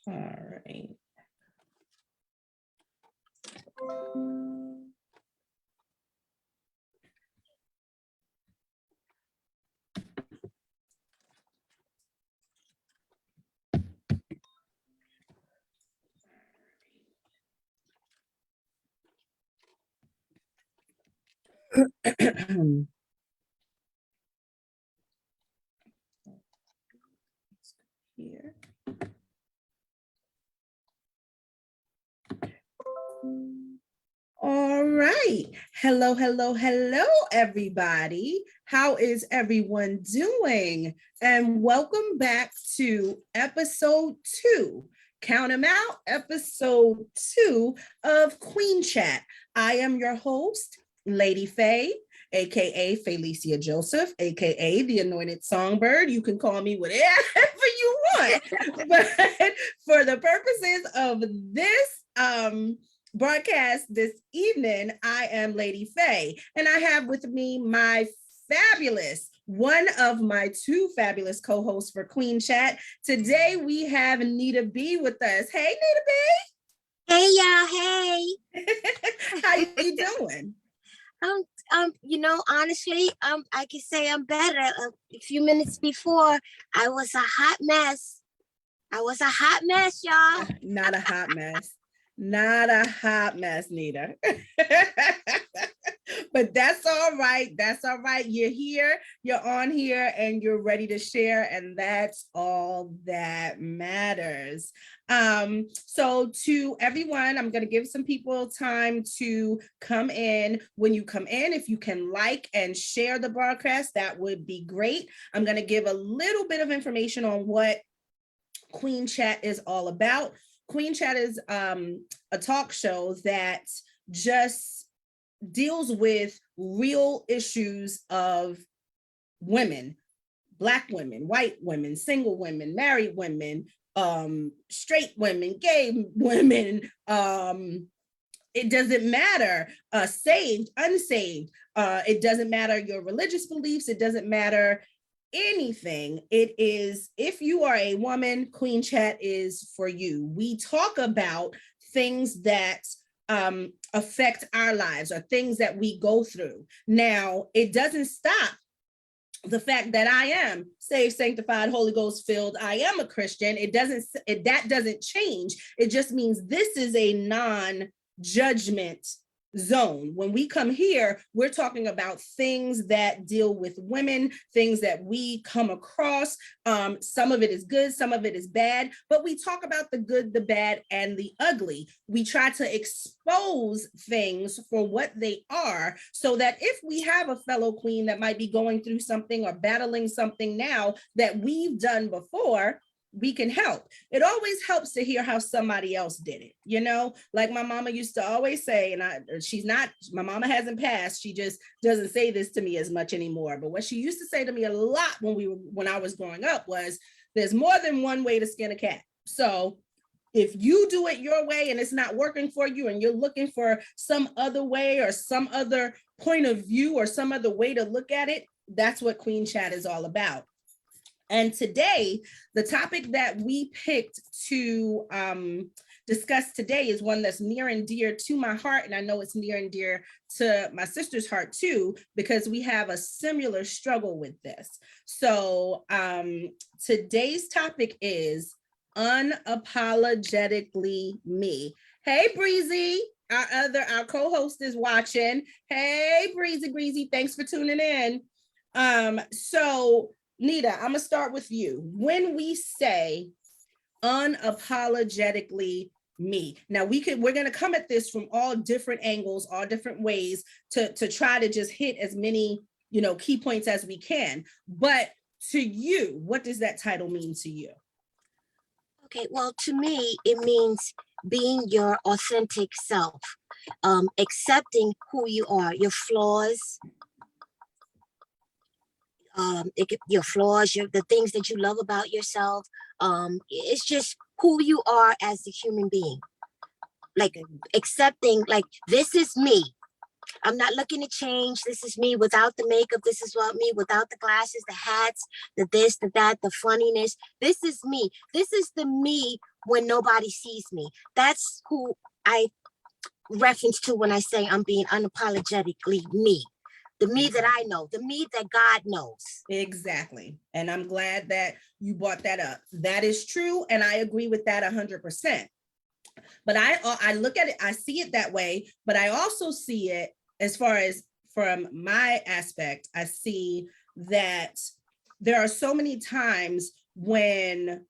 All right. Here. All right. Hello, hello, hello, everybody. How is everyone doing? And welcome back to episode 2. Count them out, episode 2 of Queen Chat. I am your host, Lady Faye, aka Felicia Joseph, aka the Anointed Songbird. You can call me whatever you want. But for the purposes of this broadcast this evening, I am Lady Faye, and I have with me my fabulous, one of my 2 fabulous co-hosts for Queen Chat. Today we have Nita B with us. Hey, Nita B. Hey, y'all. Hey. How you doing? Honestly, I can say I'm better. A few minutes before, I was a hot mess. Y'all. Not a hot mess. Not a hot mess, Nita. But that's all right. That's all right. You're here, you're on here, and you're ready to share. And that's all that matters. So to everyone, I'm going to give some people time to come in. When you come in, if you can like and share the broadcast, that would be great. I'm going to give a little bit of information on what Queen Chat is all about. Queen Chat is a talk show that just deals with real issues of women, Black women, white women, single women, married women, straight women, gay women. It doesn't matter, saved, unsaved. It doesn't matter your religious beliefs. It doesn't matter anything. It is, if you are a woman, Queen Chat is for you. We talk about things that affect our lives or things that we go through. Now, it doesn't stop the fact that I am saved, sanctified, Holy Ghost filled. I am a Christian. That doesn't change. It just means this is a non-judgment zone. When we come here, we're talking about things that deal with women, things that we come across. Some of it is good, some of it is bad, but we talk about the good, the bad, and the ugly. We try to expose things for what they are, so that if we have a fellow queen that might be going through something or battling something now that we've done before, we can help. It always helps to hear how somebody else did it, like my mama used to always say, and my mama hasn't passed, she just doesn't say this to me as much anymore, but what she used to say to me a lot when I was growing up was, there's more than one way to skin a cat. So if you do it your way and it's not working for you and you're looking for some other way or some other point of view or some other way to look at it, that's what Queen Chat is all about. And today, the topic that we picked to discuss today is one that's near and dear to my heart. And I know it's near and dear to my sister's heart too, because we have a similar struggle with this. So today's topic is Unapologetically Me. Hey, Breezy, our co-host is watching. Hey, Breezy, thanks for tuning in. So Nita, I'm gonna start with you. When we say unapologetically me, now we're gonna come at this from all different angles, all different ways to try to just hit as many key points as we can. But to you, what does that title mean to you? Okay, well, to me, it means being your authentic self, accepting who you are, your flaws. Your flaws, the things that you love about yourself. It's just who you are as a human being. Like accepting, like, this is me. I'm not looking to change. This is me without the makeup. This is what me without the glasses, the hats, the this, the that, the funniness. This is me. This is the me when nobody sees me. That's who I reference to when I say I'm being unapologetically me. The me that I know, the me that God knows. Exactly. And I'm glad that you brought that up. That is true. And I agree with that 100%. But I look at it, I see it that way, but I also see it as far as from my aspect, I see that there are so many times when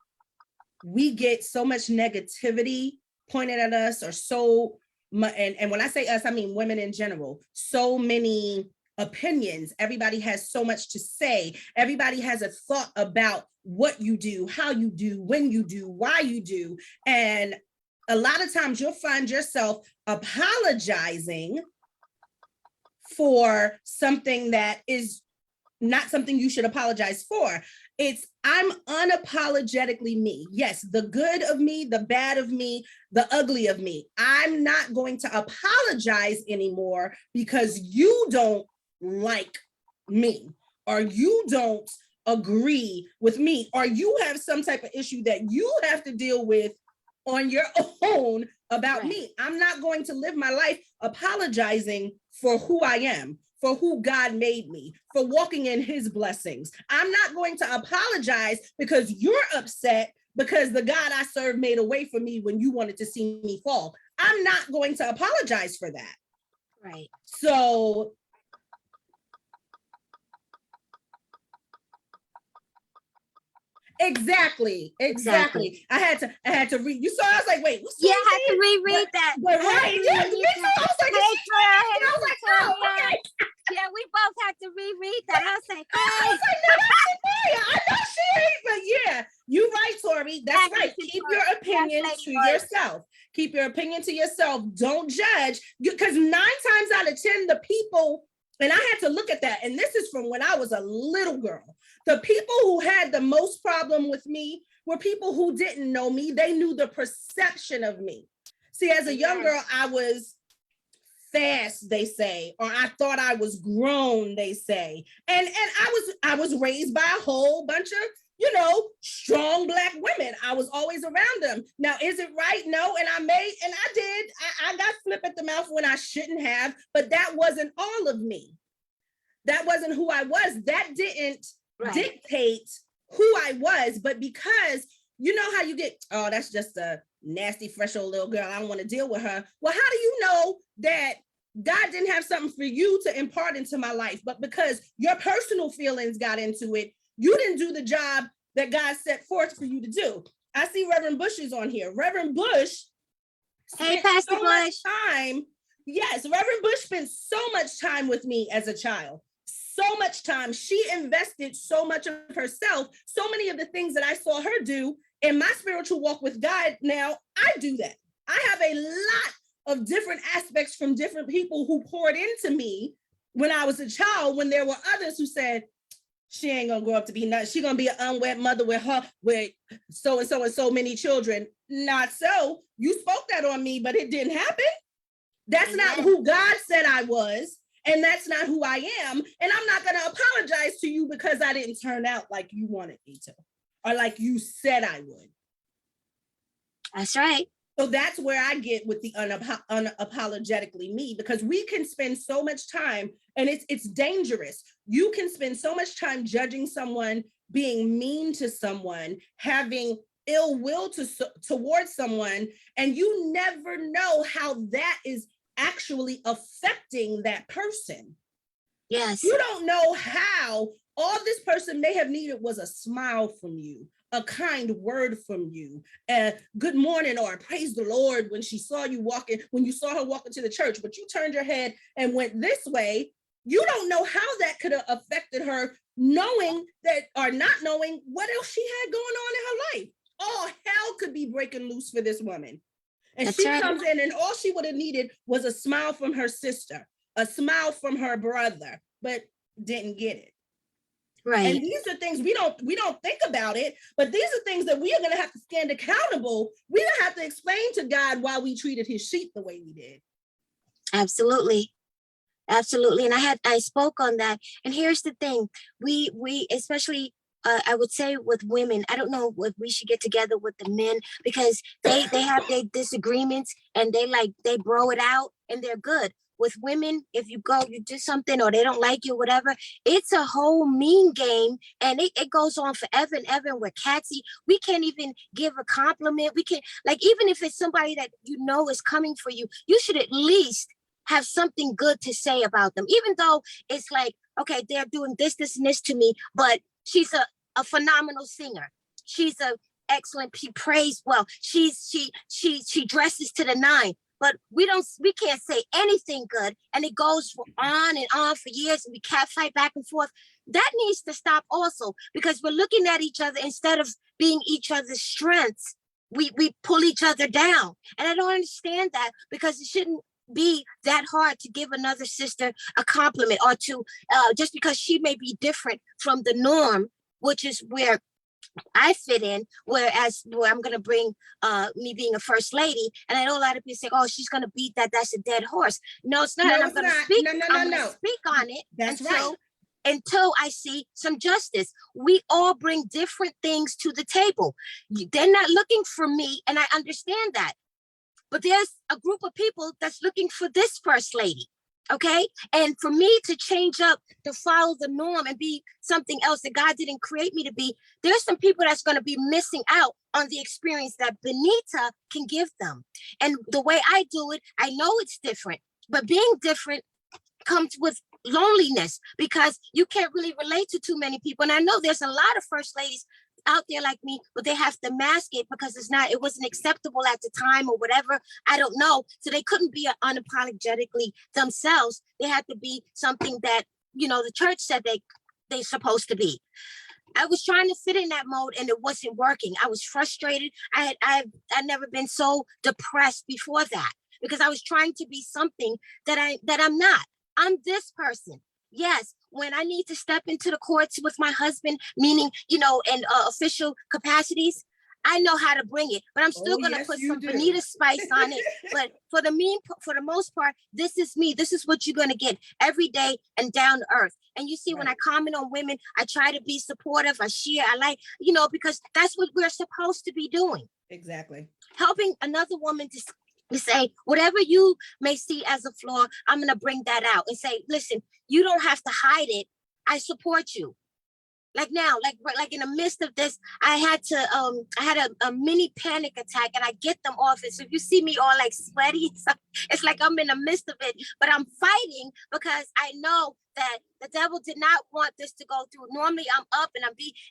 we get so much negativity pointed at us, or and when I say us, I mean women in general, so many opinions. Everybody has so much to say. Everybody has a thought about what you do, how you do, when you do, why you do. And a lot of times you'll find yourself apologizing for something that is not something you should apologize for. I'm unapologetically me. Yes, the good of me, the bad of me, the ugly of me. I'm not going to apologize anymore because you don't like me, or you don't agree with me, or you have some type of issue that you have to deal with on your own about me. I'm not going to live my life apologizing for who I am, for who God made me, for walking in his blessings. I'm not going to apologize because you're upset because the God I serve made a way for me when you wanted to see me fall. I'm not going to apologize for that. Right. So Exactly. I had to read. You saw, I was like, wait, what's I had to reread that. But right, yeah, me too. I was like, oh, okay. Yeah, we both had to reread that. I was like, no, that's Maya. I know she ain't, but yeah, you're right, Tori. That's right. Keep your opinion to yourself. Keep your opinion to yourself. Don't judge, because 9 times out of 10, the people, and I had to look at that, and this is from when I was a little girl. The people who had the most problem with me were people who didn't know me. They knew the perception of me. See, as a young girl, I was fast, they say, or I thought I was grown, they say. And I was raised by a whole bunch of, strong Black women. I was always around them. Now, is it right? No. And I did. I got flip at the mouth when I shouldn't have, but that wasn't all of me. That wasn't who I was. That didn't dictate who I was. But because you know how you get, oh, that's just a nasty, fresh old little girl, I don't want to deal with her. Well, how do you know that God didn't have something for you to impart into my life? But because your personal feelings got into it, you didn't do the job that God set forth for you to do. I see Reverend Bush is on here. Reverend Bush spent so much time. Yes, Reverend Bush spent so much time with me as a child. So much time. She invested so much of herself. So many of the things that I saw her do in my spiritual walk with God, now I do that. I have a lot of different aspects from different people who poured into me when I was a child, when there were others who said, she ain't gonna grow up to be nuts. She's gonna be an unwed mother with so and so many children. Not so. You spoke that on me, but it didn't happen. That's not who God said I was, and that's not who I am. And I'm not gonna apologize to you because I didn't turn out like you wanted me to, or like you said I would. That's right. So that's where I get with the unapologetically me, because we can spend so much time, and it's dangerous. You can spend so much time judging someone, being mean to someone, having ill will towards someone, and you never know how that is actually affecting that person. Yes. You don't know how all this person may have needed was a smile from you, a kind word from you, good morning, or praise the Lord when she saw you walking, when you saw her walking to the church, but you turned your head and went this way. You don't know how that could have affected her, knowing that or not knowing what else she had going on in her life. All hell could be breaking loose for this woman. And she comes in, and all she would have needed was a smile from her sister, a smile from her brother, but didn't get it. Right. And these are things we don't think about it, but these are things that we are going to have to stand accountable. We don't have to explain to God why we treated his sheep the way we did. Absolutely. Absolutely. And I spoke on that. And here's the thing. We especially I would say with women, I don't know if we should get together with the men, because they have their disagreements and they bro it out and they're good. With women, if you do something or they don't like you, whatever, it's a whole mean game, and it goes on forever and ever. And we're catsy. We can't even give a compliment. We can, like, even if it's somebody that you know is coming for you, you should at least have something good to say about them, even though it's like, okay, they're doing this, and this to me, but she's a phenomenal singer. She's a excellent. She prays well. She dresses to the nine. But we can't say anything good, and it goes on and on for years, and we can't fight back and forth. That needs to stop also, because we're looking at each other instead of being each other's strengths. We pull each other down, and I don't understand that, because it shouldn't be that hard to give another sister a compliment, or to just because she may be different from the norm, which is where I fit in, whereas where I'm gonna bring me being a first lady, and I know a lot of people say, "Oh, she's gonna beat that. That's a dead horse." No, it's not. No, And I'm it's gonna not. speak. No, I'm gonna speak on it That's right. Until I see some justice. We all bring different things to the table. They're not looking for me, and I understand that. But there's a group of people that's looking for this first lady. Okay. And for me to change up, to follow the norm and be something else that God didn't create me to be, there's some people that's going to be missing out on the experience that Benita can give them. And the way I do it, I know it's different, but being different comes with loneliness, because you can't really relate to too many people. And I know there's a lot of first ladies out there like me, but they have to mask it because it wasn't acceptable at the time or whatever. I don't know. So they couldn't be unapologetically themselves. They had to be something that, the church said they're supposed to be. I was trying to fit in that mode, and it wasn't working. I was frustrated. I'd never been so depressed before that, because I was trying to be something that I'm not. I'm this person. Yes, when I need to step into the courts with my husband, meaning, in official capacities, I know how to bring it, but I'm still gonna put some Benita spice on it. But for the most part, this is me. This is what you're gonna get every day and down to earth. And you see, when I comment on women, I try to be supportive. I share. I like, because that's what we're supposed to be doing. Exactly. Helping another woman to say, whatever you may see as a flaw, I'm going to bring that out and say, listen, you don't have to hide it. I support you. Like now, like in the midst of this, I had a mini panic attack, and I get them off it. So if you see me all like sweaty, it's like I'm in the midst of it, but I'm fighting because I know that the devil did not want this to go through. Normally I'm up and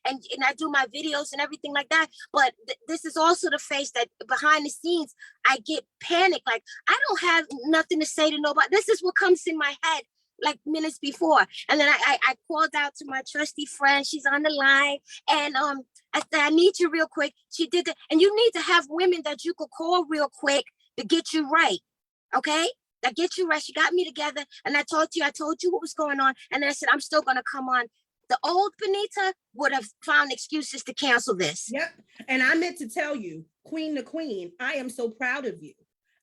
and I do my videos and everything like that. But this is also the face that behind the scenes, I get panicked. Like, I don't have nothing to say to nobody. This is what comes in my head like minutes before. And then I called out to my trusty friend. She's on the line. And I said, I need you real quick. She did that. And you need to have women that you could call real quick to get you right. Okay? That get you right. She got me together. And I told you what was going on. And then I said, I'm still going to come on. The old Benita would have found excuses to cancel this. Yep. And I meant to tell you, Queen to Queen, I am so proud of you.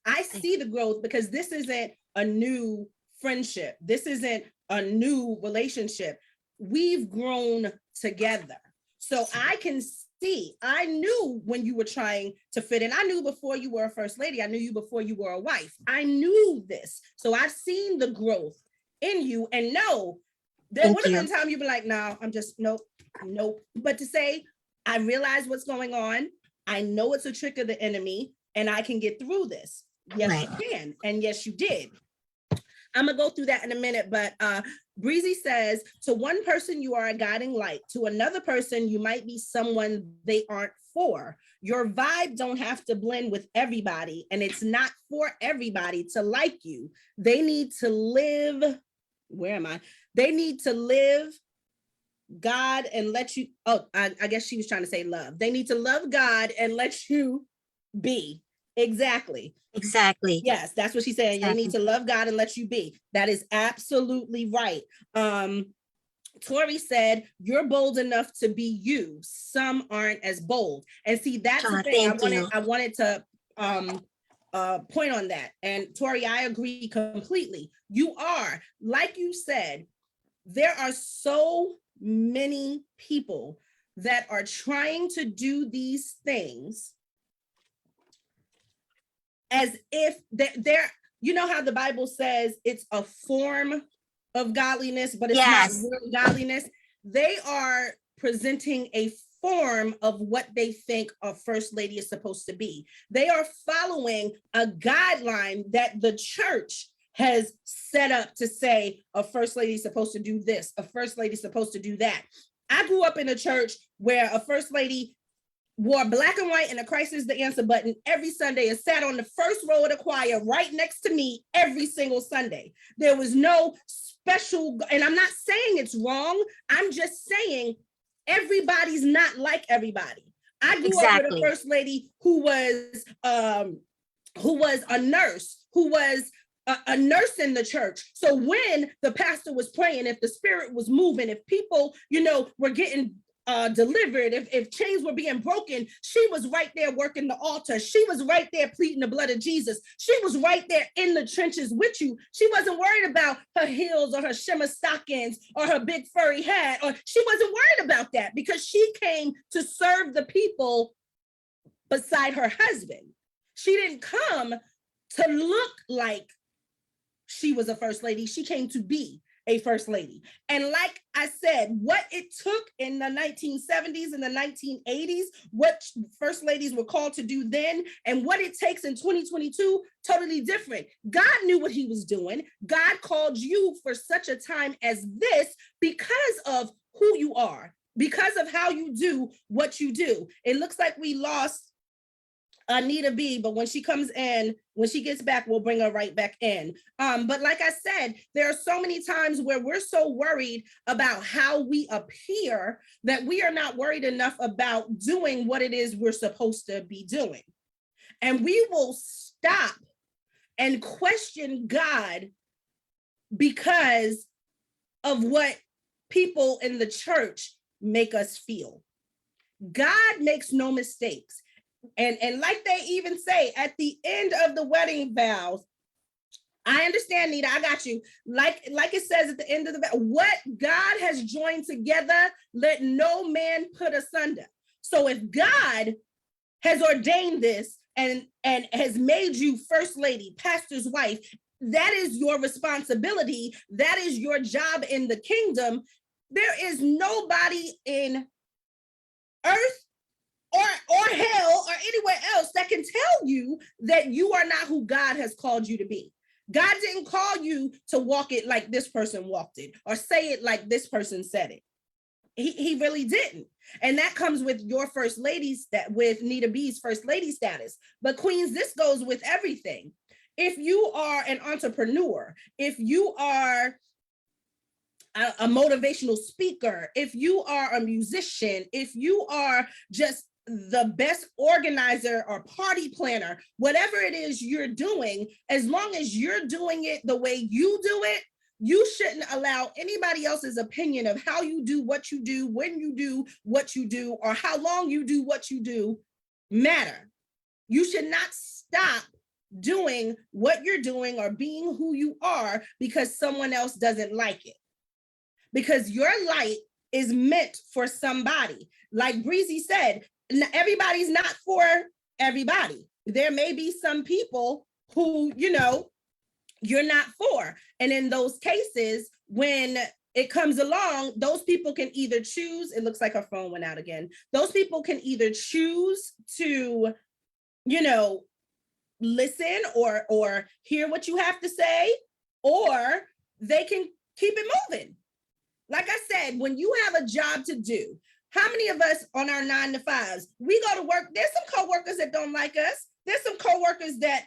I see the growth, because this isn't a new friendship. This isn't a new relationship. We've grown together. So I can see, I knew when you were trying to fit in. I knew before you were a first lady. I knew you before you were a wife. I knew this. So I've seen the growth in you, and no, there would have been time you'd be like, no, I'm just, nope. But to say, I realize what's going on. I know it's a trick of the enemy, and I can get through this. Yes, you can. And yes, you did. I'm gonna go through that in a minute, but Breezy says, to one person, you are a guiding light. To another person, you might be someone they aren't for. Your vibe don't have to blend with everybody, and it's not for everybody to like you. They need to live, where am I? They need to live God and let you, I guess she was trying to say love. They need to love God and let you be. Exactly. Yes, that's what she's saying. Exactly. You need to love God and let you be. That is absolutely right. Tori said, you're bold enough to be you. Some aren't as bold. And see, that's the thing. I wanted to point on that. And Tori, I agree completely. You are, like you said, there are so many people that are trying to do these things as if they're, you know how the Bible says it's a form of godliness, but it's not Yes. real godliness. They are presenting a form of what they think a first lady is supposed to be. They are following a guideline that the church has set up to say a first lady is supposed to do this, a first lady is supposed to do that. I grew up in a church where a first lady wore black and white and a Christ is the answer button every Sunday and sat on the first row of the choir right next to me every single Sunday. There was no special, and I'm not saying it's wrong. I'm just saying everybody's not like everybody. I grew up with a first lady who was a nurse, who was a nurse in the church. So when the pastor was praying, if the spirit was moving, if people, were getting delivered, if chains were being broken, she was right there working the altar. She was right there pleading the blood of Jesus. She was right there in the trenches with you. She wasn't worried about her heels or her shimmer stockings or her big furry hat, or she wasn't worried about that because she came to serve the people beside her husband. She didn't come to look like she was a first lady. She came to be a first lady. And like I said, what it took in the 1970s and the 1980s, what first ladies were called to do then, and what it takes in 2022, totally different. God knew what he was doing. God called you for such a time as this because of who you are, because of how you do what you do. It looks like we lost Nita B, but when she comes in, when she gets back, we'll bring her right back in. But like I said, there are so many times where we're so worried about how we appear that we are not worried enough about doing what it is we're supposed to be doing. And we will stop and question God because of what people in the church make us feel. God makes no mistakes. And like they even say at the end of the wedding vows, I understand, Nita, I got you. Like it says at the end of the vow, what God has joined together, let no man put asunder. So if God has ordained this and has made you first lady, pastor's wife, that is your responsibility. That is your job in the kingdom. There is nobody in earth or hell or anywhere else that can tell you that you are not who God has called you to be. God didn't call you to walk it like this person walked it or say it like this person said it. He really didn't. And that comes with your first ladies, that with Nita B's first lady status. But queens, this goes with everything. If you are an entrepreneur, if you are a motivational speaker, if you are a musician, if you are just the best organizer or party planner, whatever it is you're doing, as long as you're doing it the way you do it, you shouldn't allow anybody else's opinion of how you do what you do, when you do what you do, or how long you do what you do matter. You should not stop doing what you're doing or being who you are because someone else doesn't like it. Because your light is meant for somebody. Like Breezy said, everybody's not for everybody. There may be some people who, you're not for. And in those cases, when it comes along, those people can either choose, it looks like her phone went out again. Those people can either choose to, listen or hear what you have to say, or they can keep it moving. Like I said, when you have a job to do, how many of us on our 9-to-5s, we go to work, there's some coworkers that don't like us. There's some coworkers that,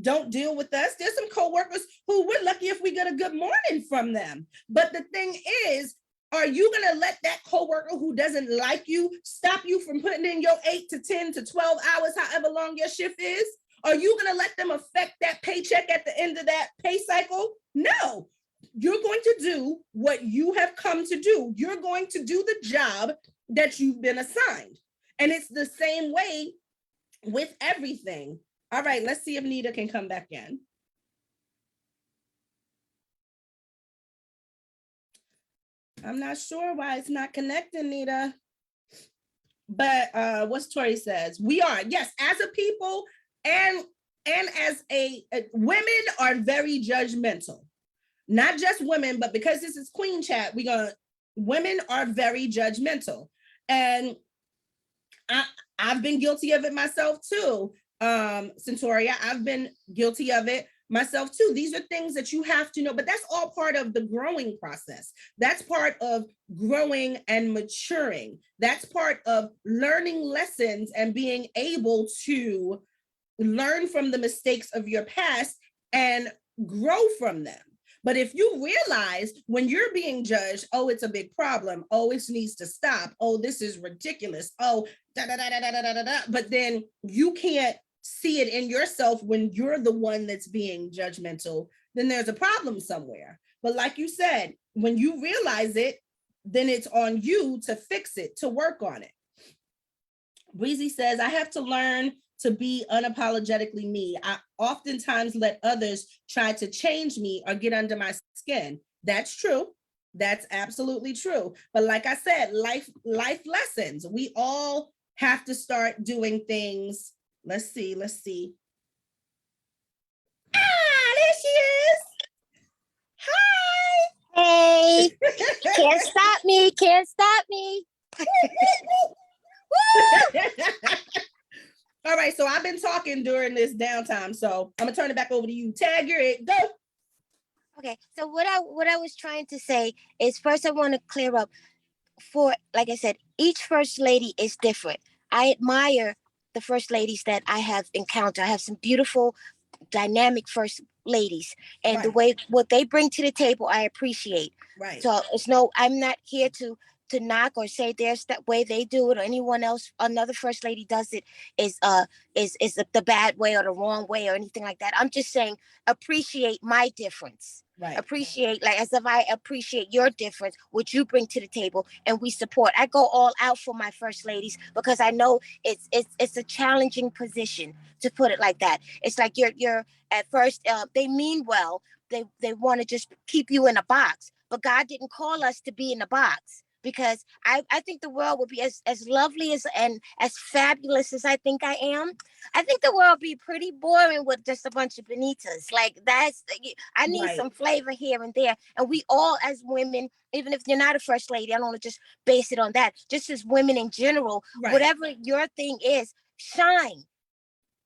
don't deal with us. There's some coworkers who we're lucky if we get a good morning from them. But the thing is, are you going to let that coworker who doesn't like you stop you from putting in your 8 to 10 to 12 hours, however long your shift is? Are you going to let them affect that paycheck at the end of that pay cycle? No. You're going to do what you have come to do. You're going to do the job that you've been assigned. And it's the same way with everything. All right, let's see if Nita can come back in. I'm not sure why it's not connecting, Nita. but what's Tori says, we are, yes, as a people, and as a women are very judgmental. Not just women, but because this is Queen Chat, women are very judgmental. And I've been guilty of it myself too. Centauria, I've been guilty of it myself too. These are things that you have to know, but that's all part of the growing process. That's part of growing and maturing. That's part of learning lessons and being able to learn from the mistakes of your past and grow from them. But if you realize when you're being judged, oh, it's a big problem. Oh, it needs to stop. Oh, this is ridiculous. Oh, da da da da da da da da. But then you can't see it in yourself when you're the one that's being judgmental, then there's a problem somewhere. But like you said, when you realize it, then it's on you to fix it, to work on it. Breezy says, I have to learn to be unapologetically me. I oftentimes let others try to change me or get under my skin. That's true. That's absolutely true. But like I said, life lessons. We all have to start doing things. Let's see. There she is. Hi. Hey, can't stop me. All right, so I've been talking during this downtime, so I'm gonna turn it back over to you. Tag, you're it. Go. Okay, so what I was trying to say is, first I want to clear up, for, like I said, each first lady is different. I admire the first ladies that I have encountered. I have some beautiful, dynamic first ladies, and the way what they bring to the table, I appreciate. Right. So I'm not here to knock or say there's that way they do it, or anyone else, another first lady does it is the bad way or the wrong way or anything like that. I'm just saying appreciate my difference. Right. Appreciate, like, as if I appreciate your difference, what you bring to the table, and we support. I go all out for my first ladies because I know it's a challenging position, to put it like that. It's like you're at first, they mean well. They want to just keep you in a box, but God didn't call us to be in a box, because I think the world would be as lovely and as fabulous as I think I am. I think the world would be pretty boring with just a bunch of Benitas. Like, I need some flavor here and there. And we all, as women, even if you're not a first lady, I don't want to just base it on that. Just as women in general, whatever your thing is, shine.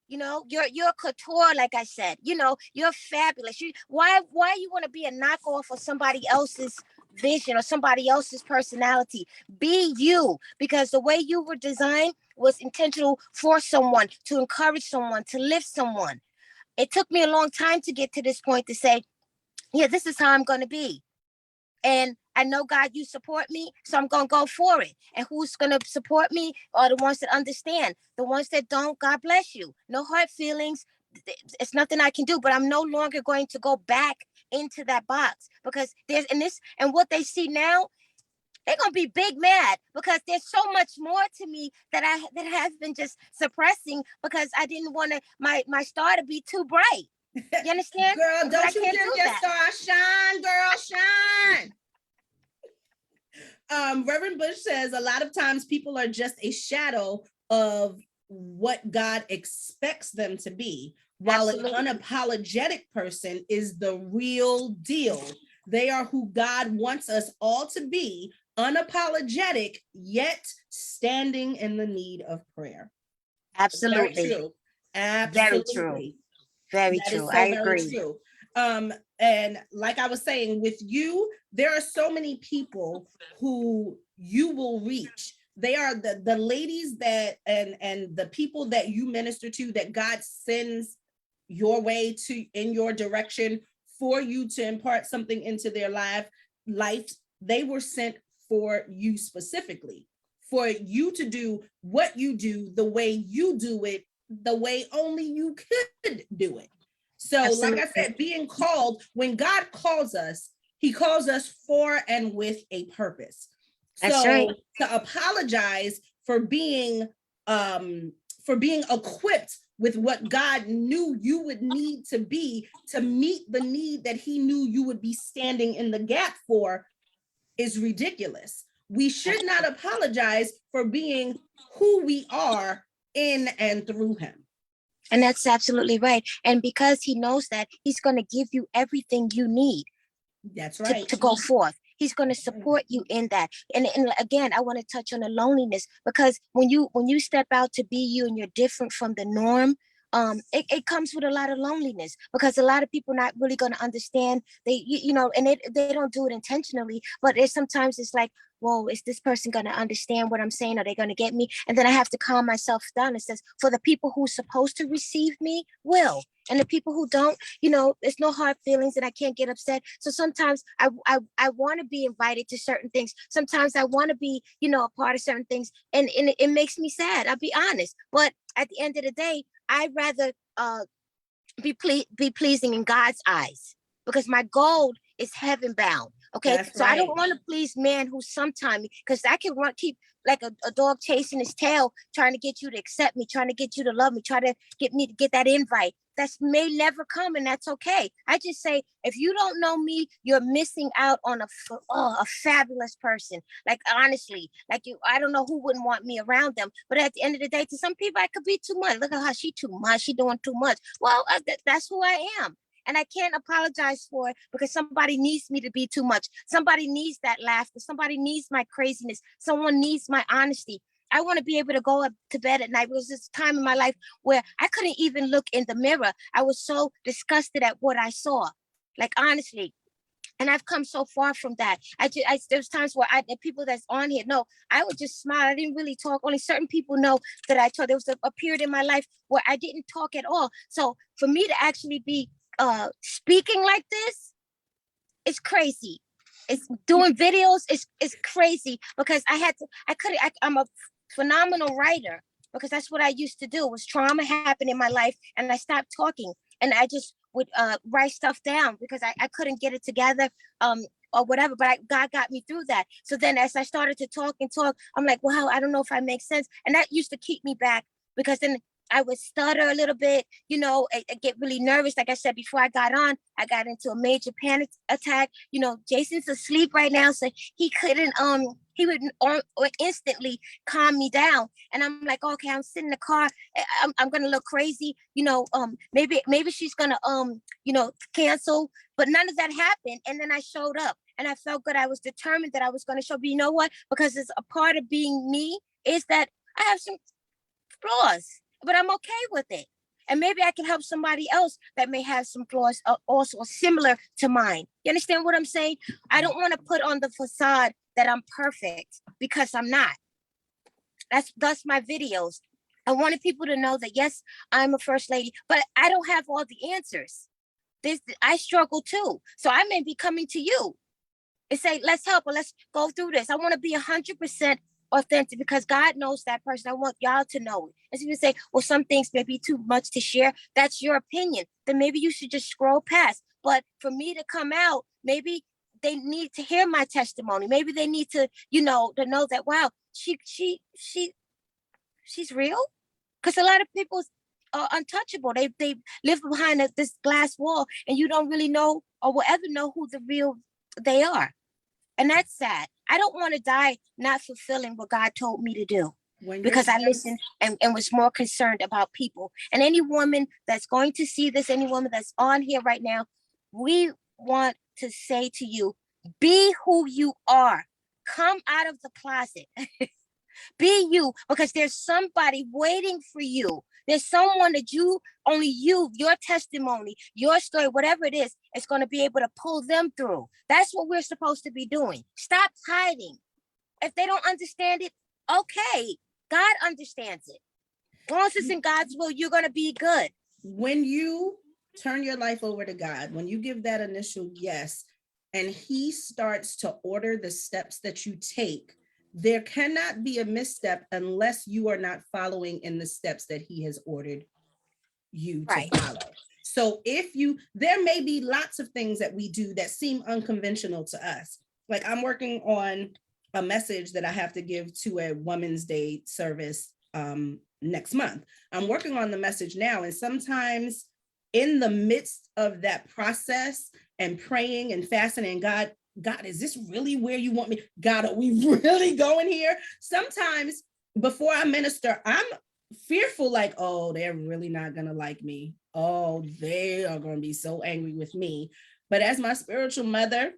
You know, you're couture, like I said. You know, you're fabulous. Why you want to be a knockoff of somebody else's vision or somebody else's personality? Be you, because the way you were designed was intentional for someone, to encourage someone, to lift someone. It took me a long time to get to this point, to say, yeah, this is how I'm going to be. And I know, God, you support me, so I'm going to go for it. And who's going to support me are the ones that understand. The ones that don't, God bless you. No hard feelings. It's nothing I can do, but I'm no longer going to go back into that box, because and what they see now, they're going to be big mad, because there's so much more to me that has been just suppressing, because I didn't want my star to be too bright. You understand? Girl, don't you dim your star. Shine, girl, shine. Reverend Bush says a lot of times people are just a shadow of what God expects them to be, while an unapologetic person is the real deal. They are who God wants us all to be, unapologetic, yet standing in the need of prayer. Absolutely. Very true. Absolutely. Very true. I agree. True. And like I was saying, with you, there are so many people who you will reach. They are the ladies that and the people that you minister to, that God sends your way, to in your direction, for you to impart something into their life. They were sent for you specifically, for you to do what you do, the way you do it, the way only you could do it. So, Absolutely. Like I said, being called, when God calls us, he calls us for and with a purpose. That's so right. To apologize for being equipped with what God knew you would need to be, to meet the need that he knew you would be standing in the gap for, is ridiculous. We should not apologize for being who we are in and through him. And that's absolutely right. And because he knows that, he's going to give you everything you need. That's right. To go forth. He's going to support you in that. And again, I want to touch on the loneliness, because when you step out to be you and you're different from the norm, it comes with a lot of loneliness, because a lot of people not really going to understand. And they don't do it intentionally, but sometimes it's like, whoa, is this person going to understand what I'm saying? Are they going to get me? And then I have to calm myself down. It says, for the people who's supposed to receive me will. And the people who don't, there's no hard feelings and I can't get upset. So sometimes I want to be invited to certain things. Sometimes I want to be, a part of certain things. And it makes me sad. I'll be honest. But at the end of the day, I'd rather be pleasing in God's eyes, because my goal is heaven bound. Okay. That's so right. I don't want to please man who sometimes, because I can keep like a dog chasing his tail, trying to get you to accept me, trying to get you to love me, try to get me to get that invite. That may never come, and that's okay. I just say, if you don't know me, you're missing out on a fabulous person. Like, honestly, like I don't know who wouldn't want me around them. But at the end of the day, to some people, I could be too much. Look at her, she too much. She doing too much. Well, that's who I am. And I can't apologize for it, because somebody needs me to be too much. Somebody needs that laughter. Somebody needs my craziness. Someone needs my honesty. I want to be able to go up to bed at night. It was this time in my life where I couldn't even look in the mirror. I was so disgusted at what I saw. Like, honestly. And I've come so far from that. There's times where the people that's on here, no, I would just smile. I didn't really talk. Only certain people know that I talk. There was a period in my life where I didn't talk at all. So for me to actually be speaking like this, it's crazy. It's doing videos. It's crazy, because I'm a phenomenal writer, because that's what I used to do. It was trauma happened in my life, and I stopped talking, and I just would write stuff down, because I couldn't get it together or whatever, but God got me through that. So then as I started to talk, I'm like, wow, I don't know if I make sense. And that used to keep me back, because then I would stutter a little bit, I get really nervous. Like I said, before I got on, I got into a major panic attack. Jason's asleep right now, so he couldn't, he would instantly calm me down. And I'm like, okay, I'm sitting in the car. I'm going to look crazy. Maybe she's going to, cancel. But none of that happened. And then I showed up, and I felt good. I was determined that I was going to show. But you know what? Because it's a part of being me is that I have some flaws, but I'm okay with it. And maybe I can help somebody else that may have some flaws also similar to mine. You understand what I'm saying? I don't want to put on the facade that I'm perfect, because I'm not. That's my videos. I wanted people to know that, yes, I'm a first lady, but I don't have all the answers. I struggle too. So I may be coming to you and say, let's help, or let's go through this. I want to be 100% authentic, because God knows that person. I want y'all to know it. As you say, well, some things may be too much to share. That's your opinion. Then maybe you should just scroll past. But for me to come out, maybe they need to hear my testimony. Maybe they need to, to know that, wow, she's real. Because a lot of people are untouchable. They live behind this glass wall, and you don't really know or will ever know who the real they are. And that's sad. I don't want to die not fulfilling what God told me to do, because I listened and was more concerned about people. And any woman that's going to see this, any woman that's on here right now, we want to say to you, be who you are. Come out of the closet. Be you, because there's somebody waiting for you. There's someone that your testimony, your story, whatever it is going to be able to pull them through. That's what we're supposed to be doing. Stop hiding. If they don't understand it, okay. God understands it. As long as it's in God's will, you're going to be good. When you turn your life over to God, when you give that initial yes, and he starts to order the steps that you take, there cannot be a misstep unless you are not following in the steps that he has ordered you to follow. So there may be lots of things that we do that seem unconventional to us. Like, I'm working on a message that I have to give to a Women's Day service next month. I'm working on the message now, and sometimes in the midst of that process and praying and fasting and God God, is this really where you want me? God, are we really going here? Sometimes before I minister, I'm fearful, like, oh, they're really not going to like me. Oh, they are going to be so angry with me. But as my spiritual mother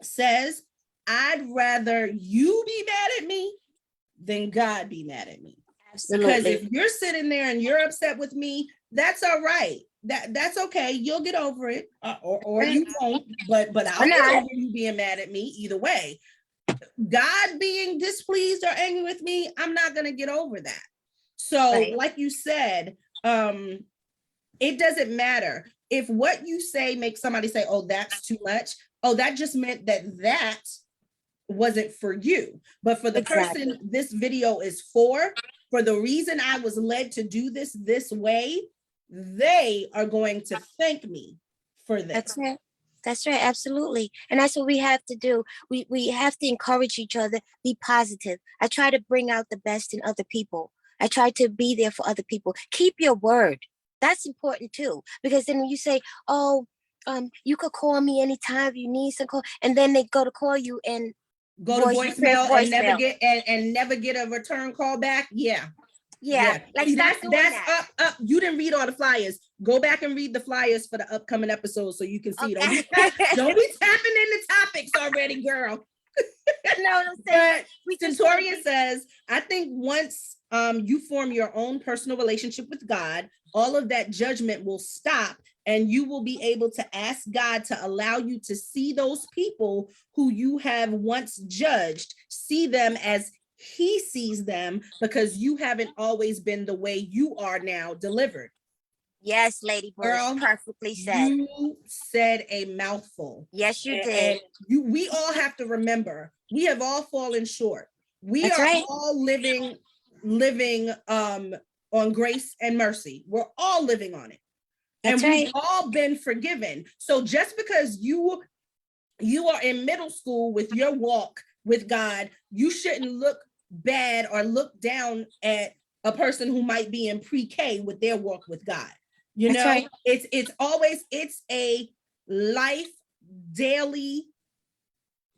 says, I'd rather you be mad at me than God be mad at me. Because Absolutely. if you're sitting there and you're upset with me, that's all right. That's okay. You'll get over it, or you won't. But Or I'll get not. over you being mad at me either way. God being displeased or angry with me, I'm not gonna get over that. So, Right. like you said, it doesn't matter if what you say makes somebody say, "Oh, that's too much." Oh, that just meant that wasn't for you. But for the Exactly. person this video is for the reason I was led to do this way, they are going to thank me for this. That's right. That's right. Absolutely. And that's what we have to do. We have to encourage each other, be positive. I try to bring out the best in other people. I try to be there for other people. Keep your word. That's important too. Because then when you say, oh, you could call me anytime if you need some call, and then they go to call you and Go to press voicemail and never voicemail. get a return call back. Yeah. Yeah. Yeah. Like See, stop doing that's that. up. You didn't read all the flyers. Go back and read the flyers for the upcoming episodes so you can see. Okay. Don't be tapping in the topics already, girl. You know what I'm saying? But We just Centurion says, I think once you form your own personal relationship with God, all of that judgment will stop and you will be able to ask God to allow you to see those people who you have once judged, see them as he sees them, because you haven't always been the way you are now delivered. Yes, Lady Bush, Girl, perfectly said. you said a mouthful. Yes, you And, did. we all have to remember, we have all fallen short. We That's are right. all living on grace and mercy. We're all living on it. That's And we've right. all been forgiven. So just because you are in middle school with your walk with God, you shouldn't look bad or look down at a person who might be in pre-K with their walk with God. You That's know, right. it's a life daily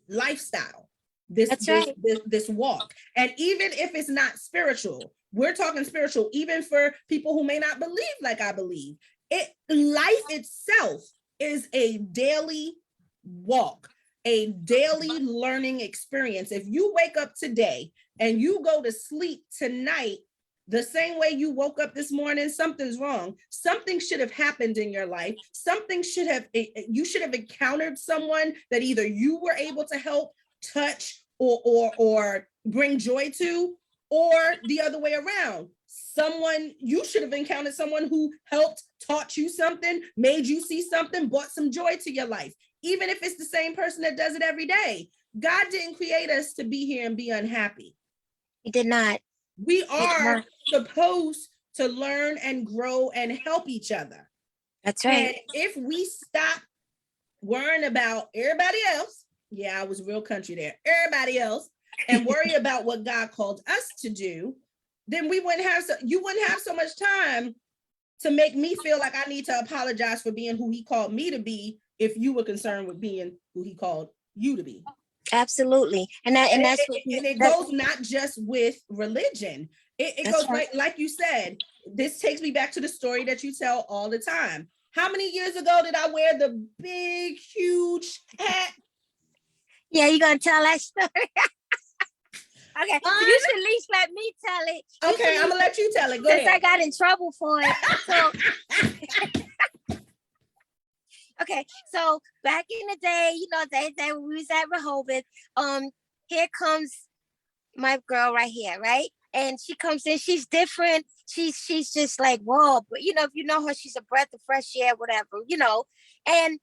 lifestyle. This That's this right. this this walk. And even if it's not spiritual, we're talking spiritual even for people who may not believe like I believe. Life itself is a daily walk, a daily learning experience. If you wake up today and you go to sleep tonight the same way you woke up this morning, something's wrong. Something should have happened in your life. You should have encountered someone that either you were able to help, touch, or bring joy to, or the other way around. You should have encountered someone who helped, taught you something, made you see something, brought some joy to your life, even if it's the same person that does it every day. God didn't create us to be here and be unhappy. He did not. We He did are not. supposed to learn and grow and help each other. That's And right. if we stop worrying about everybody else, yeah, I was real country there, everybody else, and worry about what God called us to do, then you wouldn't have so much time to make me feel like I need to apologize for being who he called me to be if you were concerned with being who he called you to be. Absolutely. And that's what It goes not just with religion. It that's goes right. like you said. This takes me back to the story that you tell all the time. How many years ago did I wear the big, huge hat? Yeah, you're gonna tell that story. Okay, you should at least let me tell it. Okay, I'm gonna let you tell it. Go Since I ahead. got in trouble for it. So okay, so back in the day, they we was at Rehoboth. Here comes my girl right here, right? And she comes in, she's different. She's just like, whoa, but if you know her, she's a breath of fresh air, whatever. And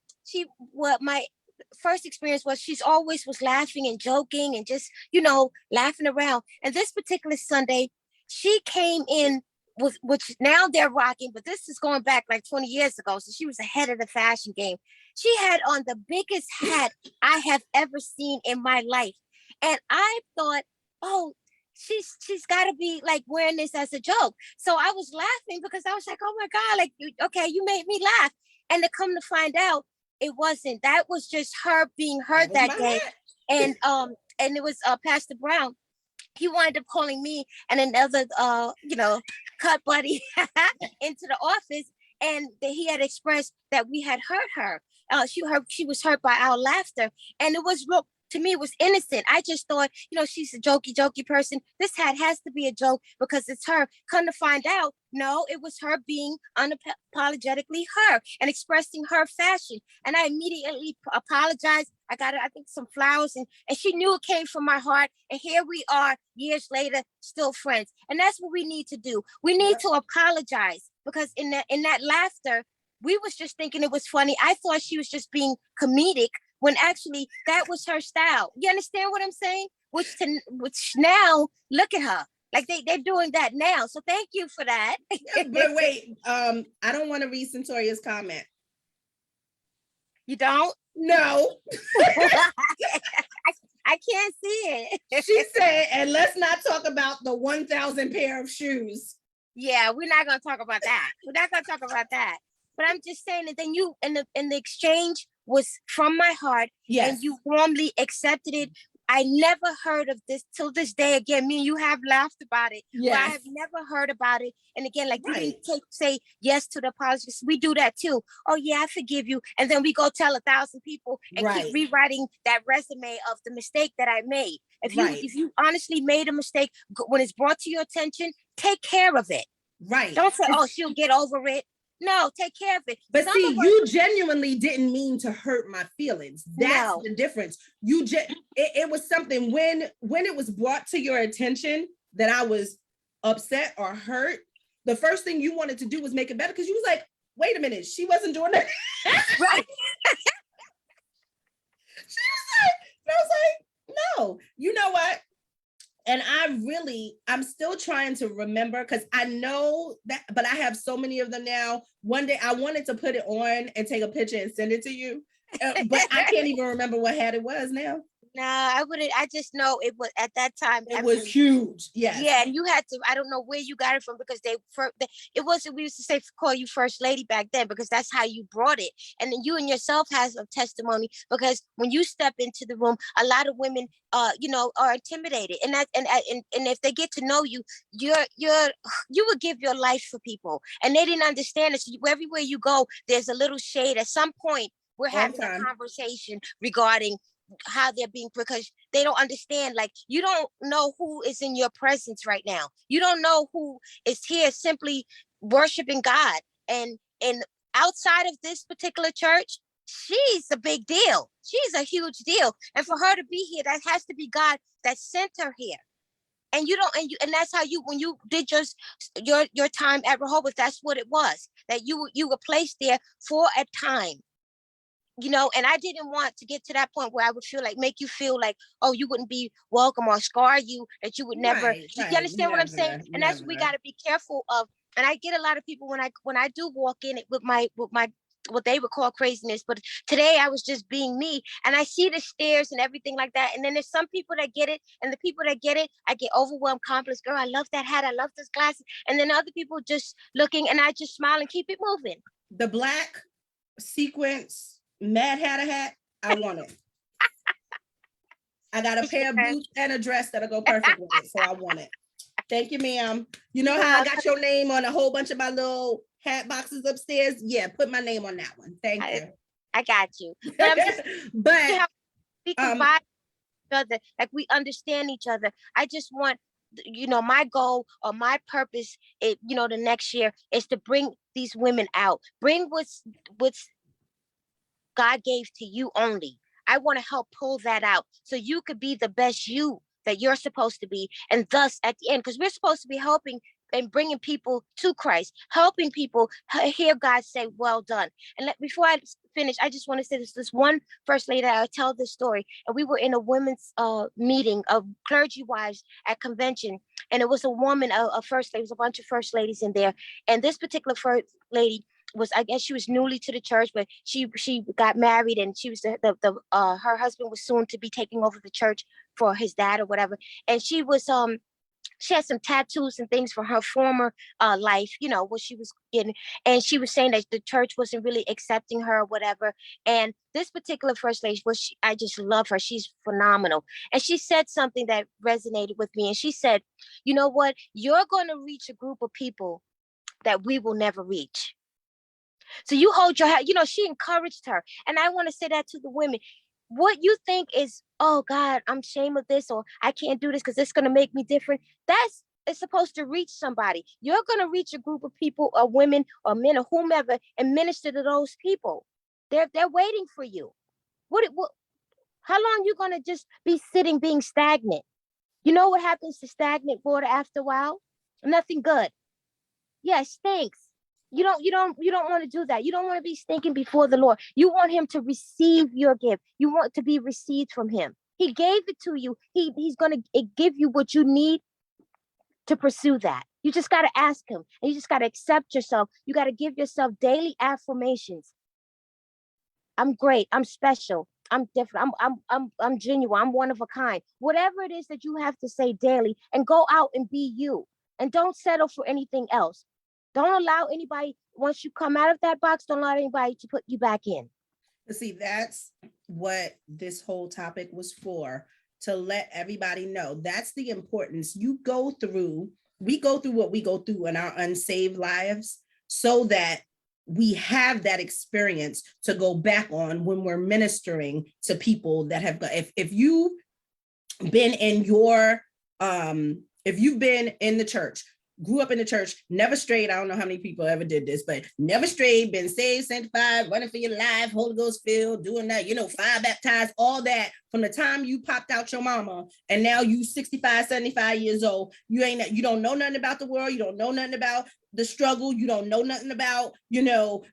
what my first experience was, she's always was laughing and joking and just, laughing around. And this particular Sunday, she came in with, which now they're rocking, but this is going back like 20 years ago. So she was ahead of the fashion game. She had on the biggest hat I have ever seen in my life. And I thought, oh, she's got to be like wearing this as a joke. So I was laughing because I was like, oh my God, like, okay, you made me laugh. And to come to find out, it wasn't. That was just her being That hurt was that my day. hat. And it was Pastor Brown. He wound up calling me and another cut buddy into the office, and he had expressed that we had hurt her. She was hurt by our laughter, and it was real. To me, it was innocent. I just thought, she's a jokey person. This hat has to be a joke because it's her. Come to find out, no, it was her being unapologetically her and expressing her fashion. And I immediately apologized. I got her, I think, some flowers, and she knew it came from my heart. And here we are, years later, still friends. And that's what we need to do. We need to apologize, because in that laughter, we was just thinking it was funny. I thought she was just being comedic, when actually that was her style. You understand what I'm saying? Which now, look at her. Like they're doing that now. So thank you for that. But wait, I don't want to read Centoria's comment. You don't? No. I can't see it. She said, and let's not talk about the 1,000 pair of shoes. Yeah, we're not gonna talk about that. We're not gonna talk about that. But I'm just saying that then you in the exchange was from my heart, yes, and you warmly accepted it. I never heard of this till this day. Again, me and you have laughed about it. yes. But I have never heard about it. And again, like right. You didn't say yes to the apologies. We do that too. Oh yeah, I forgive you. And then we go tell 1,000 people and right. keep rewriting that resume of the mistake that I made. If you honestly made a mistake, when it's brought to your attention, take care of it. Right. Don't say, oh, she'll get over it. No, take care of it. But see, you genuinely didn't mean to hurt my feelings. That's the difference. It was something when it was brought to your attention that I was upset or hurt. The first thing you wanted to do was make it better, because you was like, wait a minute, she wasn't doing that. Right. She was like, I was like, no, you know what? And I'm still trying to remember, because I know that, but I have so many of them now. One day I wanted to put it on and take a picture and send it to you, but I can't even remember what hat it was now. No, I wouldn't. I just know it was at that time. It was huge. Yes. Yeah, and you had to. I don't know where you got it from, because it wasn't. We used to say call you first lady back then, because that's how you brought it. And then you and yourself has a testimony, because when you step into the room, a lot of women, are intimidated, and if they get to know you, you would give your life for people, and they didn't understand it. So everywhere you go, there's a little shade. At some point, we're having a conversation regarding how they're being, because they don't understand. Like, you don't know who is in your presence right now. You don't know who is here simply worshiping God. And outside of this particular church, she's a big deal. She's a huge deal. And for her to be here, that has to be God that sent her here. And and that's how when you did your time at Rehoboth, that's what it was. That you were placed there for a time. And I didn't want to get to that point where I would make you feel like, oh, you wouldn't be welcome, or scar you, that you would never, you understand what I'm saying? And that's what we got to be careful of. And I get a lot of people when I do walk in it with my, what they would call craziness. But today I was just being me, and I see the stares and everything like that. And then there's some people that get it, and the people that get it, I get overwhelmed, compliments. Girl, I love that hat. I love this glasses. And then other people just looking, and I just smile and keep it moving. The black sequence Mad Hatter hat, I want it. I got a pair of boots and a dress that'll go perfect with it, so I want it. Thank you, ma'am. You know how I got your name on a whole bunch of my little hat boxes upstairs? Yeah, put my name on that one. Thank you. I got you. But we can buy each other, like we understand each other. I just want, my goal or my purpose, the next year is to bring these women out. Bring what's God gave to you only. I want to help pull that out so you could be the best you that you're supposed to be. And thus at the end, because we're supposed to be helping and bringing people to Christ, helping people hear God say, well done. And before I finish, I just want to say this one first lady, I'll tell this story. And we were in a women's meeting of clergy wives at convention. And it was a woman, a first lady, it was a bunch of first ladies in there. And this particular first lady I guess she was newly to the church, but she got married, and she was her husband was soon to be taking over the church for his dad or whatever. And she was she had some tattoos and things for her former life, what she was getting. And she was saying that the church wasn't really accepting her or whatever. And this particular first lady, I just love her. She's phenomenal. And she said something that resonated with me. And she said, you know what? You're going to reach a group of people that we will never reach. So you hold your head, she encouraged her. And I want to say that to the women. What you think is, oh God, I'm ashamed of this, or I can't do this because it's going to make me different. It's supposed to reach somebody. You're going to reach a group of people or women or men or whomever and minister to those people. They're waiting for you. How long you going to just be sitting being stagnant? You know what happens to stagnant water after a while? Nothing good. Yeah, it stinks. You don't want to do that. You don't want to be stinking before the Lord. You want him to receive your gift. You want to be received from him. He gave it to you. He's going to give you what you need to pursue that. You just got to ask him, and you just got to accept yourself. You got to give yourself daily affirmations. I'm great. I'm special. I'm different. I'm genuine. I'm one of a kind. Whatever it is that you have to say daily, and go out and be you, and don't settle for anything else. Don't allow anybody, once you come out of that box, don't allow anybody to put you back in. See, that's what this whole topic was for, to let everybody know. That's the importance. We go through what we go through in our unsaved lives so that we have that experience to go back on when we're ministering to people that have, if you've been in if you've been in the church, grew up in the church, never strayed. I don't know how many people ever did this, but never strayed, been saved, sanctified, running for your life, Holy Ghost filled, doing that, fire baptized, all that from the time you popped out your mama. And now you 65, 75 years old. You don't know nothing about the world. You don't know nothing about the struggle. You don't know nothing about,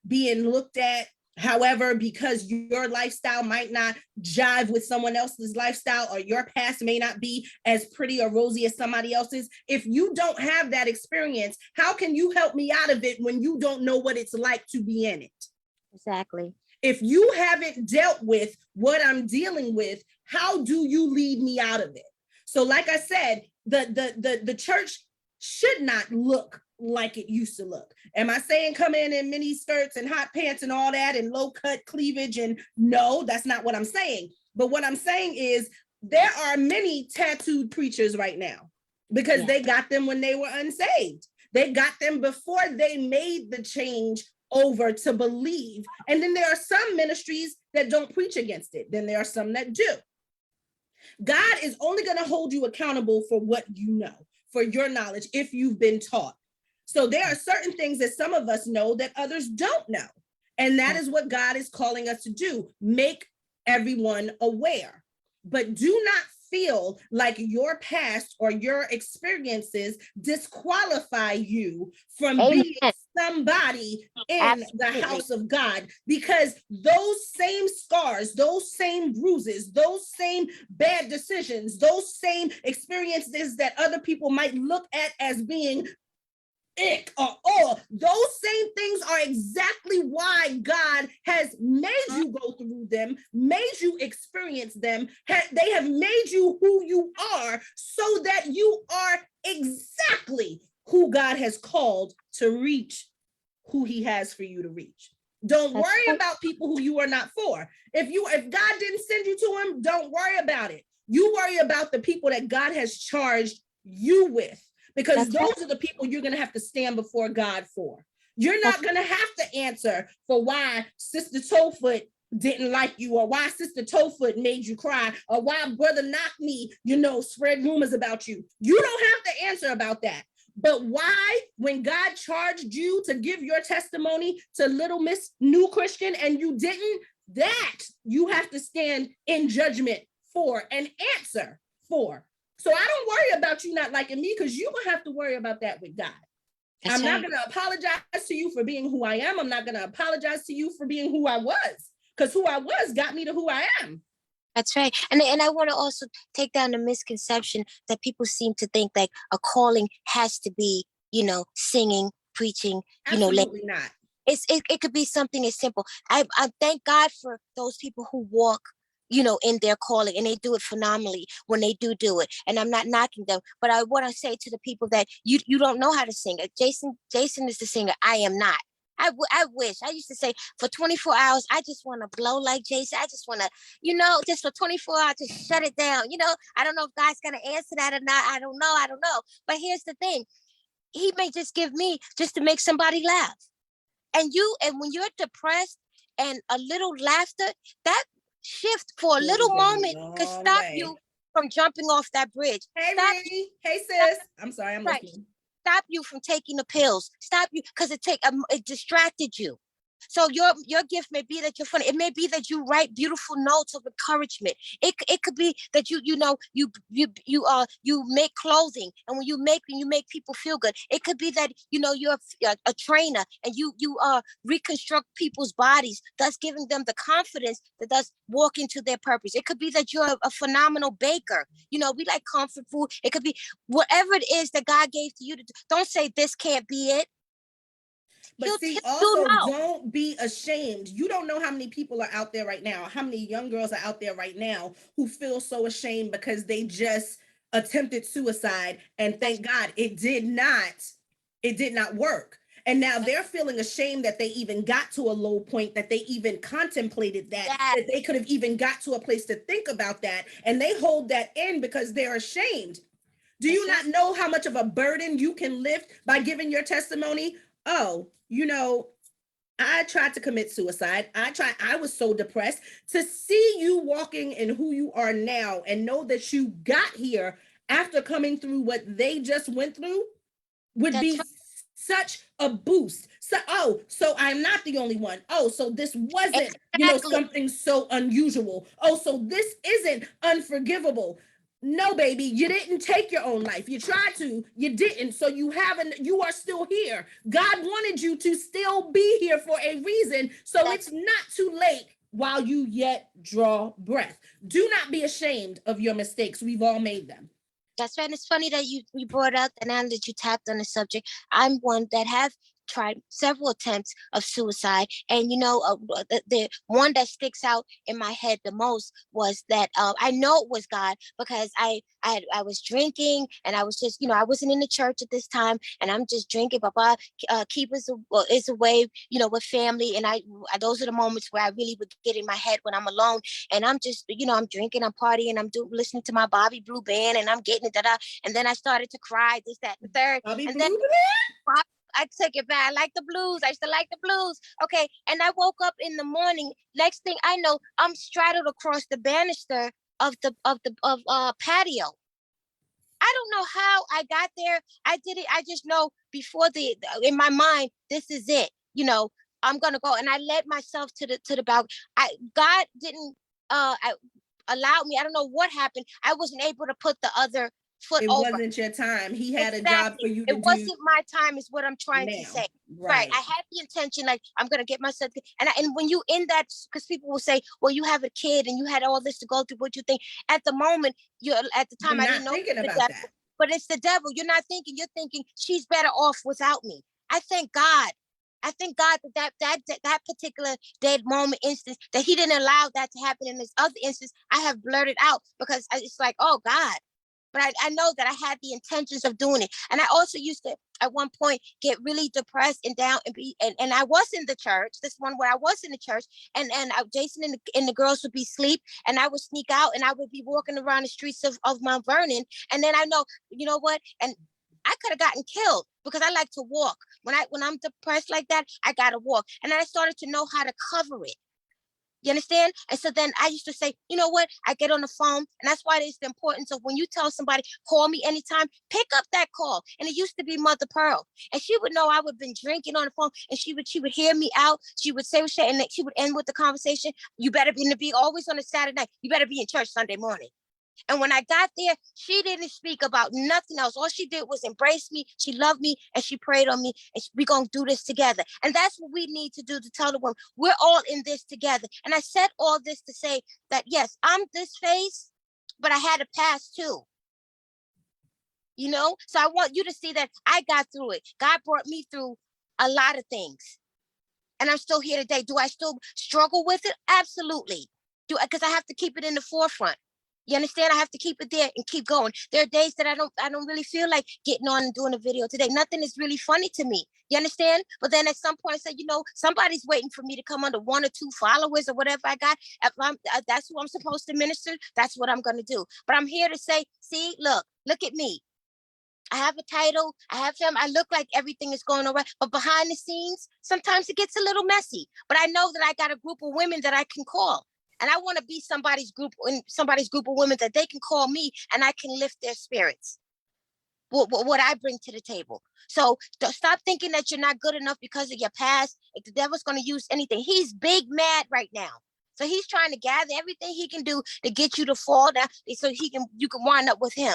being looked at. However, because your lifestyle might not jive with someone else's lifestyle, or your past may not be as pretty or rosy as somebody else's, if you don't have that experience, how can you help me out of it when you don't know what it's like to be in it? Exactly. If you haven't dealt with what I'm dealing with, how do you lead me out of it? So like I said, the church should not look like it used to look. Am I saying come in mini skirts and hot pants and all that and low cut cleavage? And no, that's not what I'm saying. But what I'm saying is there are many tattooed preachers right now because they got them when they were unsaved. They got them before they made the change over to believe. And then there are some ministries that don't preach against it. Then there are some that do. God is only going to hold you accountable for what you know, for your knowledge, if you've been taught. So there are certain things that some of us know that others don't know. And that is what God is calling us to do. Make everyone aware. But do not feel like your past or your experiences disqualify you from being somebody in the house of God, because those same scars, those same bruises, those same bad decisions, those same experiences that other people might look at as being ick or those same things are exactly why God has made you go through them, made you experience them. They have made you who you are so that you are exactly who God has called to reach who he has for you to reach. Don't worry about people who you are not for. If God didn't send you to him, don't worry about it. You worry about the people that God has charged you with. Because those are the people you're going to have to stand before God for. You're not going to have to answer for why Sister Toefoot didn't like you, or why Sister Toefoot made you cry, or why Brother Knock Me, spread rumors about you. You don't have to answer about that. But why, when God charged you to give your testimony to Little Miss New Christian and you didn't, that you have to stand in judgment for and answer for. So I don't worry about you not liking me, because you're going to have to worry about that with God. I'm not going to apologize to you for being who I am. I'm not going to apologize to you for being who I was, because who I was got me to who I am. That's right. And I want to also take down the misconception that people seem to think like a calling has to be, singing, preaching, Absolutely not. It could be something as simple. I thank God for those people who walk in their calling, and they do it phenomenally when they do it. And I'm not knocking them, but I want to say to the people that you don't know how to sing. Jason is the singer. I am not. I wish. I used to say for 24 hours, I just want to blow like Jason. I just want to, just for 24 hours, just shut it down. I don't know if God's going to answer that or not. I don't know. But here's the thing. He may just give me just to make somebody laugh. And when you're depressed and a little laughter, that shift for a little moment could stop you from jumping off that bridge. Hey, Stop Ree. Hey, sis. I'm sorry, I'm right. listening. Stop you from taking the pills. Stop you because it distracted you. So your gift may be that you're funny. It may be that you write beautiful notes of encouragement. It could be that you make clothing, and when you make people feel good. It could be that you're a trainer, and you reconstruct people's bodies, thus giving them the confidence that thus walk into their purpose. It could be that you're a phenomenal baker. We like comfort food. It could be whatever it is that God gave to you to do. Don't say this can't be it. But see, also don't be ashamed. You don't know how many people are out there right now, how many young girls are out there right now who feel so ashamed because they just attempted suicide, and thank God it did not work. And now they're feeling ashamed that they even got to a low point, that they even contemplated that they could have even got to a place to think about that. And they hold that in because they're ashamed. Do you not know how much of a burden you can lift by giving your testimony? Oh, I tried to commit suicide. I was so depressed. To see you walking in who you are now and know that you got here after coming through what they just went through would be such a boost. So I'm not the only one. Oh, so this wasn't, something so unusual. Oh, so this isn't unforgivable. No, baby, you didn't take your own life. You tried to, you didn't. So you are still here. God wanted you to still be here for a reason. So it's not too late while you yet draw breath. Do not be ashamed of your mistakes. We've all made them. That's right. And it's funny that you brought out, and now that you tapped on the subject, I'm one that have tried several attempts of suicide. And the one that sticks out in my head the most was that I know it was God, because I was drinking, and I was just, I wasn't in the church at this time, and I'm just drinking. Papa, keep us is away, with family, and those are the moments where I really would get in my head when I'm alone, and I'm just, I'm drinking, I'm partying, I'm listening to my Bobby Blue band, and I'm getting it, and then I started to cry, this, that, the third, Bobby and Blue then band? I took it back. I like the blues. I used to like the blues. Okay. And I woke up in the morning. Next thing I know, I'm straddled across the banister of the patio. I don't know how I got there. I did it. I just know before in my mind, this is it. I'm gonna go. And I led myself to the balcony. God didn't allow me. I don't know what happened. I wasn't able to put the other foot it over. Wasn't your time. He had a job for you to do. It wasn't my time, is what I'm trying to say. Right. I had the intention, like, I'm gonna get myself, and when you in that, because people will say, well, you have a kid and you had all this to go through, what you think at the moment, at the time, You're I not didn't know thinking about devil, that. but it's the devil. You're not thinking. You're thinking she's better off without me. I thank God. I thank God that particular dead moment instance, that he didn't allow that to happen. In this other instance, I have blurted out, because it's like, oh God. But I know that I had the intentions of doing it. And I also used to, at one point, get really depressed and down, and I was in the church. This one where I was in the church, and Jason and the girls would be asleep, and I would sneak out, and I would be walking around the streets of Mount Vernon. And then I know, you know what? And I could have gotten killed, because I like to walk. When I'm depressed like that, I gotta walk. And then I started to know how to cover it. You understand? And so then I used to say, you know what? I get on the phone, and that's why it's the importance of, when you tell somebody, call me anytime, pick up that call. And it used to be Mother Pearl, and she would know I would been drinking on the phone, and she would hear me out. She would say shit, and she would end with the conversation. You better be always on a Saturday night. You better be in church Sunday morning. And when I got there, she didn't speak about nothing else. All she did was embrace me. She loved me, and she prayed on me, and we're going to do this together. And that's what we need to do, to tell the woman, we're all in this together. And I said all this to say that, yes, I'm this face, but I had a past too. So I want you to see that I got through it. God brought me through a lot of things. And I'm still here today. Do I still struggle with it? Absolutely. because I have to keep it in the forefront. You understand? I have to keep it there and keep going. There are days that I don't really feel like getting on and doing a video today. Nothing is really funny to me. You understand? But then at some point I say, somebody's waiting for me to come under 1 or 2 followers or whatever I got. If that's who I'm supposed to minister. That's what I'm going to do. But I'm here to say, see, look at me. I have a title. I have him. I look like everything is going all right. But behind the scenes, sometimes it gets a little messy. But I know that I got a group of women that I can call. And I want to be somebody's group of women that they can call me and I can lift their spirits. What I bring to the table. So stop thinking that you're not good enough because of your past. If the devil's going to use anything, he's big mad right now. So he's trying to gather everything he can do to get you to fall down so you can wind up with him.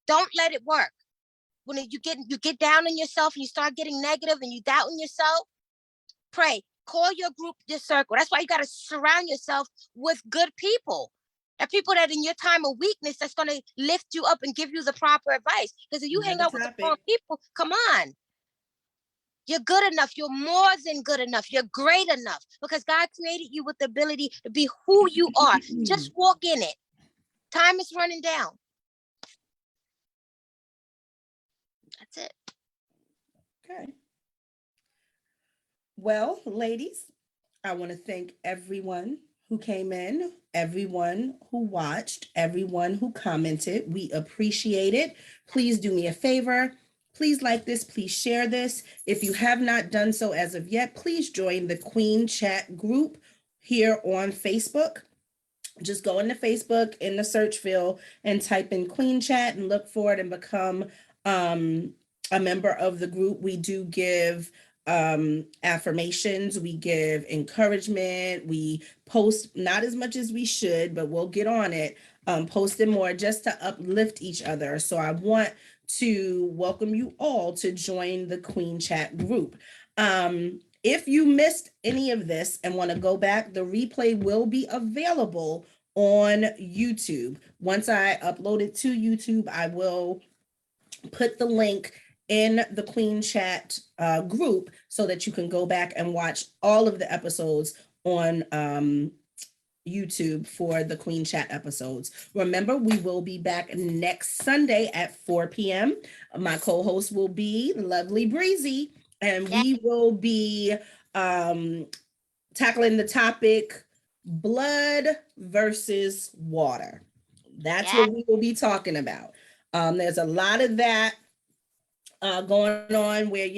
Don't let it work. When you get down on yourself and you start getting negative and you doubting yourself, pray. Call your group, your circle. That's why you got to surround yourself with good people. And people that in your time of weakness, that's going to lift you up and give you the proper advice. Because if you hang out with the wrong people, come on. You're good enough. You're more than good enough. You're great enough. Because God created you with the ability to be who you are. Just walk in it. Time is running down. That's it. Okay. Well, ladies, I want to thank everyone who came in, everyone who watched, everyone who commented. We appreciate it. Please do me a favor. Please like this. Please share this. If you have not done so as of yet, please join the Queen Chat group here on Facebook. Just go into Facebook in the search field and type in Queen Chat and look for it and become a member of the group. We do give affirmations, we give encouragement, we post not as much as we should, but we'll get on it, posting more just to uplift each other. So I want to welcome you all to join the Queen Chat group. If you missed any of this and want to go back, the replay will be available on YouTube. Once I upload it to YouTube, I will put the link in the Queen Chat group so that you can go back and watch all of the episodes on YouTube for the Queen Chat episodes. Remember, we will be back next Sunday at 4 p.m. My co-host will be lovely Breezy, and we will be tackling the topic blood versus water. That's what we will be talking about. There's a lot of that going on where,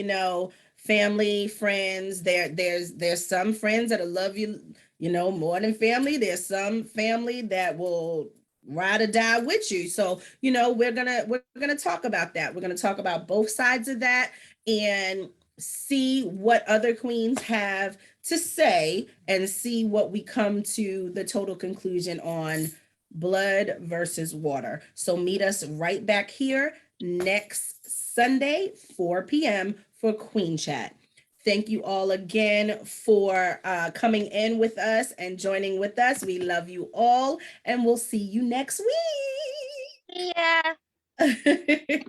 family, friends, there's some friends that'll love you, more than family. There's some family that will ride or die with you. So, we're gonna talk about that. We're gonna talk about both sides of that and see what other queens have to say and see what we come to the total conclusion on blood versus water. So meet us right back here next Sunday, 4 p.m. for Queen Chat. Thank you all again for coming in with us and joining with us. We love you all, and we'll see you next week. Yeah.